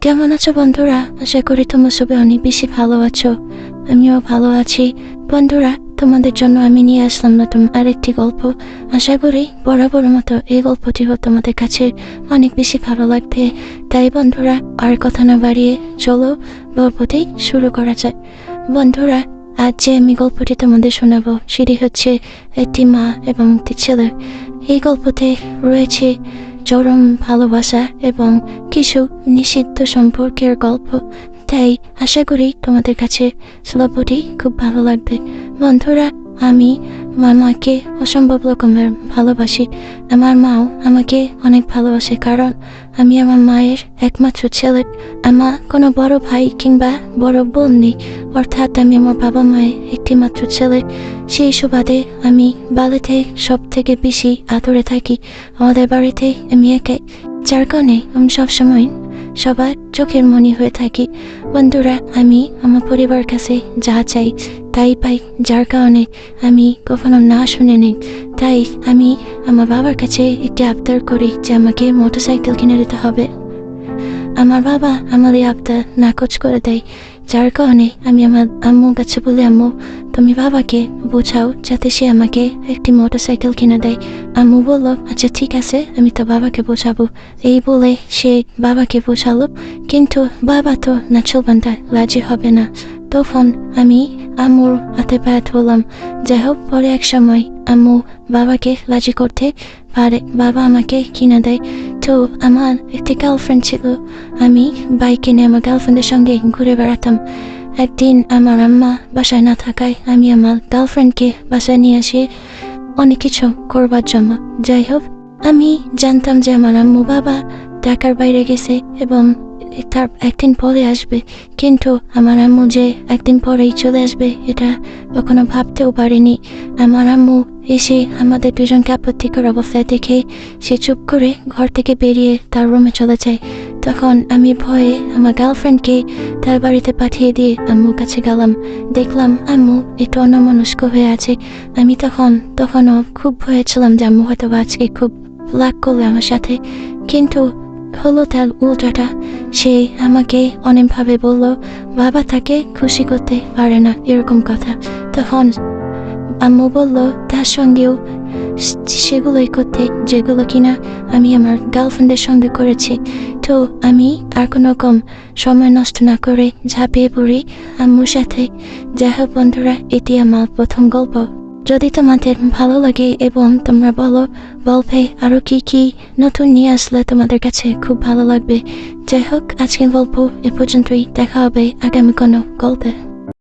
কেমন আছো বন্ধুরা? আশা করি তোমরা সবাই অনেক বেশি ভালো আছো। আমিও ভালো আছি। বন্ধুরা, তোমাদের জন্য আমি নিয়ে আসলাম নতুন আরেকটি গল্প। আশা করি বরাবর মতো এই গল্পটিও তোমাদের কাছে অনেক বেশি ভালো লাগবে। তাই বন্ধুরা, আর কথা না বাড়িয়ে চলো গল্পটি শুরু করা যায়। বন্ধুরা, আজ যে আমি গল্পটি তোমাদের শোনাবো সেটি হচ্ছে একটি মা এবং একটি ছেলে। এই গল্পতে রয়েছে চরম ভালোবাসা এবং কিছু নিষিদ্ধ সম্পর্কের গল্প। তাই আশা করি তোমাদের কাছে গল্পটি খুব ভালো লাগবে। বন্ধুরা, আমি মামাকে অসম্ভব রকমের ভালোবাসি। আমার মাও আমাকে অনেক ভালোবাসে, কারণ আমি আমার মায়ের একমাত্র ছেলে। আমার কোনো বড় ভাই কিংবা বড় বোন নেই, অর্থাৎ আমি আমার বাবা মায়ের একটি মাত্র ছেলে। সেই সুবাদে আমি বাড়িতে সব থেকে বেশি আদরে থাকি। আমাদের বাড়িতে আমি একাই, যার কারণে আমি সবসময় সবার চোখের মনি হয়ে থাকি। বন্ধুরা, আমি আমার পরিবার কাছে যা চাই তাই পাই, যার কারণে আমি কখনো না শুনে নিই। তাই আমি আমার বাবার কাছে একটি আবদার করি যে আমাকে মোটরসাইকেল কিনে দিতে হবে। আমার বাবা আমার এই আবদার নাকচ করে দেয়, যার কারণে আমি আমার আম্মুর কাছে বলি, আম্মু তুমি বাবাকে বোঝাও যাতে সে আমাকে একটি মোটরসাইকেল কিনে দেয়। আম্মু বলল, আচ্ছা ঠিক আছে, আমি তো বাবাকে বোঝাবো। এই বলে সে বাবাকে বোঝালো, কিন্তু বাবা তো নাচলবান্ধায় রাজি হবে না। তখন আমি আম্মুর হাতে পায়ে ধরলাম। যাই হোক, পরে এক সময় আম্মু বাবাকে রাজি করতে পারে, বাবা আমাকে কিনে দেয়। তো আমার একটি গার্লফ্রেন্ড ছিল, আমি বাইকে নিয়ে আমার গার্লফ্রেন্ডের সঙ্গে ঘুরে বেড়াতাম। একদিন আমার আম্মা বাসায় না থাকায় আমি আমার গার্লফ্রেন্ডকে বাসায় নিয়ে আসি অনেক কিছু করবার জন্য। যাই হোক, আমি জানতাম যে আমার আম্মু বাবা ঢাকার বাইরে গেছে এবং তার একদিন পরে আসবে, কিন্তু আমার আম্মু যে একদিন পরেই চলে আসবে এটা কখনো ভাবতেও পারিনি। আমার আম্মু এসে আমাদের দুজনকে আপত্তিকর অবস্থায় দেখে সে চুপ করে ঘর থেকে বেরিয়ে তার রুমে চলে যায়। তখন আমি ভয়ে আমার গার্লফ্রেন্ডকে তার বাড়িতে পাঠিয়ে দিয়ে আম্মুর কাছে গেলাম। দেখলাম আম্মু একটু অন্যমনস্ক হয়ে আছে। আমি তখনও খুব ভয়ে ছিলাম যে আম্মু হয়তো আজকে খুব রাগ করবে আমার সাথে, কিন্তু হলো তার উল্টাটা। সে আমাকে অনেকভাবে বলল বাবা তাকে খুশি করতে পারে না, এরকম কথা। তখন আম্মু বলল তার সঙ্গেও সেগুলোই করতে যেগুলো কিনা আমি আমার গার্লফ্রেন্ডের সঙ্গে করেছি। তো আমি আর কোনো কম সময় নষ্ট না করে ঝাঁপিয়ে পড়ি আম্মুর সাথে। যাই হোক বন্ধুরা, এটি আমার প্রথম গল্প। যদি তোমাদের ভালো লাগে এবং তোমরা বলো গল্পে আরো কি কি নতুন নিয়ে আসলে তোমাদের কাছে খুব ভালো লাগবে। যাই হোক, আজকের গল্প এ পর্যন্তই। দেখা হবে আগামী কোনো গল্পে।